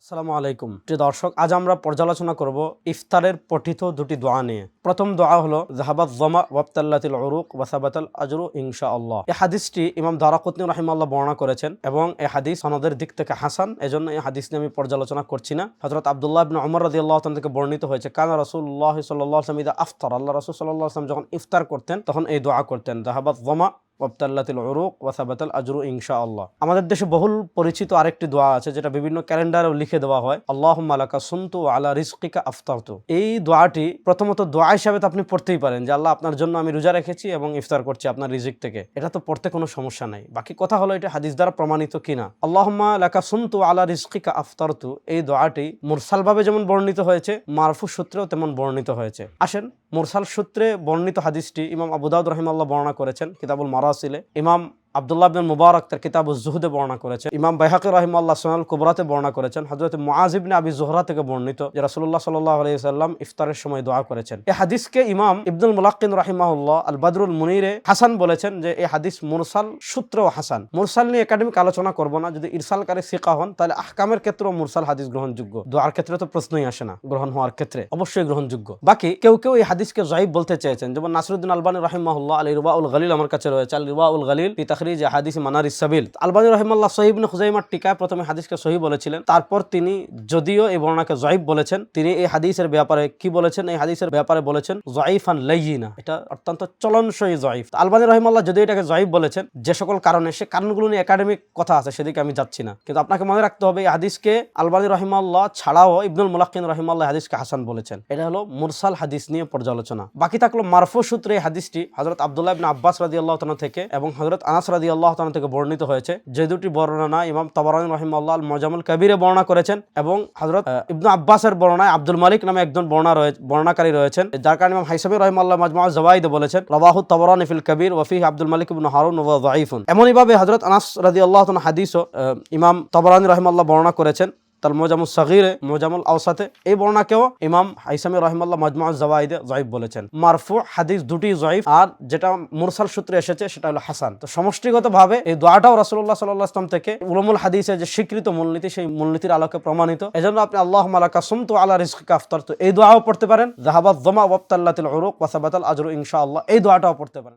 আসসালামু আলাইকুম প্রিয় দর্শক, আজ আমরা পর্যালোচনা করব ইফতারের পঠিত দুটি দোয়া নিয়ে। প্রথম দোয়া হলো যাহাবাত যামা ওয়াবতাল্লাতিল উরুক ওয়া সাবাতাল আজরু ইনশাআল্লাহ। এই হাদিসটি ইমাম দারাকুতনি রাহিমাহুল্লাহ বর্ণনা করেছেন এবং এই হাদিস সনদের দিক থেকে হাসান, এজন্য এই হাদিস নিয়ে আমি পর্যালোচনা করছি না। হযরত আব্দুল্লাহ ইবনে ওমর রাদিয়াল্লাহু তাআলা থেকে বর্ণিত হয়েছে, কানা রাসূলুল্লাহ সাল্লাল্লাহু আলাইহি ওয়াসাল্লাম ইযা আফতার, আল্লাহ রাসূল সাল্লাল্লাহু আলাইহি ওয়াসাল্লাম যখন ইফতার করতেন তখন এই দোয়া করতেন, যাহাবাত যামা ওয়াবতাল্লাতিল উরুক ওয়া সাবাতাল আজরু ইনশাআল্লাহ। আমাদের দেশে বহুল পরিচিত আরেকটি দোয়া আছে যেটা বিভিন্ন ক্যালেন্ডারেও লিখে দেওয়া হয়, আল্লাহুম্মা লাকা সুমতু ওয়া আলা রিজকিকা আফতারতু। এই দোয়াটি প্রথমত দোয়া হিসেবে তো আপনি পড়তেই পারেন যে আল্লাহ আপনার জন্য আমি রোজা রেখেছি এবং ইফতার করছি আপনার রিজিক থেকে, এটা তো পড়তে কোনো সমস্যা নাই। বাকি কথা হলো এটা হাদিস দ্বারা প্রমাণিত কিনা। আল্লাহুম্মা লাকা সুমতু ওয়া আলা রিজকিকা আফতারতু, এই দোয়াটি মুরসাল ভাবে যেমন বর্ণিত হয়েছে, মারফু সূত্রেও তেমন বর্ণিত হয়েছে। আসেন, মুরসাল সূত্রে বর্ণিত হাদিসটি ইমাম আবু দাউদ রাহিমাহুল্লাহ বর্ণনা করেছেন কিতাবুল মারাসিলে, ইমাম আব্দুল্লাহ ইবনে মুবারক তার কিতাবুজ জুহুদে বর্ণনা করেছেন, ইমাম বাইহাকি রাহিমাহুল্লাহ সুনানুল কুবরাতে বর্ণনা করেছেন, হযরত মুআজ ইবনে আবি যুহরা থেকে বর্ণিত যে রাসূলুল্লাহ সাল্লাল্লাহু আলাইহি ওয়াসাল্লাম ইফতারের সময় দোয়া করেছেন। এই হাদিসকে ইমাম ইবনুল মুলাক্কিন রাহিমাহুল্লাহ আল বদরুল মুনিরে হাসান বলেছেন যে এই হাদিস মুরসাল সূত্রেও হাসান। মুরসাল নিয়ে একাডেমিক আলোচনা করব না, যদি ইরসালকারী সিকা হন তাহলে আহকামের ক্ষেত্রেও মুরসাল হাদিস গ্রহণযোগ্য, দোয়ার ক্ষেত্রে তো প্রশ্নই আসে না, গ্রহণ হওয়ার ক্ষেত্রে অবশ্যই গ্রহণযোগ্য। বাকি কেউ কেউ এই হাদিসকে যায়িফ বলতে চেয়েছেন, যেমন নাসিরউদ্দিন আলবানী রাহিমাহুল্লাহ আল ইরওয়াউল গালিল আমার কাছে রয়েছে, আল ইরওয়াউল গালিল ফি তাখরিজ হাদিস মানারিস সাবিল। আলবানী রাহিমাহুল্লাহ সহিহ ইবনে খুজাইমার টিকায় প্রথমে হাদিসকে সহিহ বলেছিলেন, তারপর তিনি যদিও এই বর্ণনাকে যায়িফ বলেছেন, তিনি এই হাদিসের ব্যাপারে কি বলেছেন, এই হাদিসের ব্যাপারে বলেছেন যায়িফান লাইয়িনা, এটা অত্যন্ত চলনসই যায়িফ। আলবানী রাহিমাহুল্লাহ যদিও এটাকে যায়িফ বলেছেন যে সকল কারণে, সে কারণগুলো নিয়ে একাডেমিক কথা আছে, সেদিকে আমি যাচ্ছি না, কিন্তু আপনাকে মনে রাখতে হবে এই হাদিসকে আলবানী রাহিমাহুল্লাহ ছাড়াও ইবনুল মুলাক্কিন রাহিমাহুল্লাহ হাদিসকে হাসান বলেছেন। এটা হলো মুরসাল হাদিস নিয়ে পর্যালোচনা। বাকি থাকলো মারফু সূত্রে এই হাদিসটি হযরত আব্দুল্লাহ ইবনে আব্বাস রাদিয়াল্লাহু তাআলা থেকে এবং হযরত আনাস রাদিয়াল্লাহু তাআলা থেকে বর্ণিত হয়েছে, যে দুটি বর্ণনা ইমাম তাবারানী রাহিমাহুল্লাহ আল মুজামুল কবিরে বর্ণনা করেছেন এবং হযরত ইবনে আব্বাসের বর্ণনায় আব্দুল মালিক নামে একজন বর্ণনাকারী রয়েছেন, যার কারণে ইমাম হাইসামি রাহিমাহুল্লাহ মাজমুআজ যাওয়াইদে বলেছেন রাওয়াহু তাবারানী ফিল কবির ওয়া ফিহি আব্দুল মালিক ইবনে হারুন ওয়া যায়িফুন। এমনই ভাবে হযরত আনাস রাদিয়াল্লাহু তাআলা হাদিসও ইমাম তাবারানী রাহিমাহুল্লাহ বর্ণনা করেছেন তার মুজামুস সাগীরে, মুজামুল আওসাতে। এই বর্ণনাকেও ইমাম হাইসামি রাহিমাহুল্লাহ মাজমুআজ যাওয়াইদে যায়িফ বলেছেন। মারফু হাদিস দুটি যায়িফ, আর যেটা মুরসাল সূত্রে এসেছে সেটা হলো হাসান। তো সমষ্টিগতভাবে এই দোয়াটাও রাসূলুল্লাহ সাল্লাল্লাহু আলাইহি ওয়াসাল্লাম থেকে উলুমুল হাদিসে যে স্বীকৃত মূলনীতি, সেই মূলনীতির আলোকে প্রমাণিত। এজন্য আপনি আল্লাহুম্মা লাকা সুমতু আলা রিজকিকা আফতারতু এই দোয়াও পড়তে পারেন, যাহাবাত যামা ওয়াবতাল্লাতিল উরুক ওয়া সাবাতাল আজরু ইনশাআল্লাহ এই দোয়াটাও পড়তে পারেন।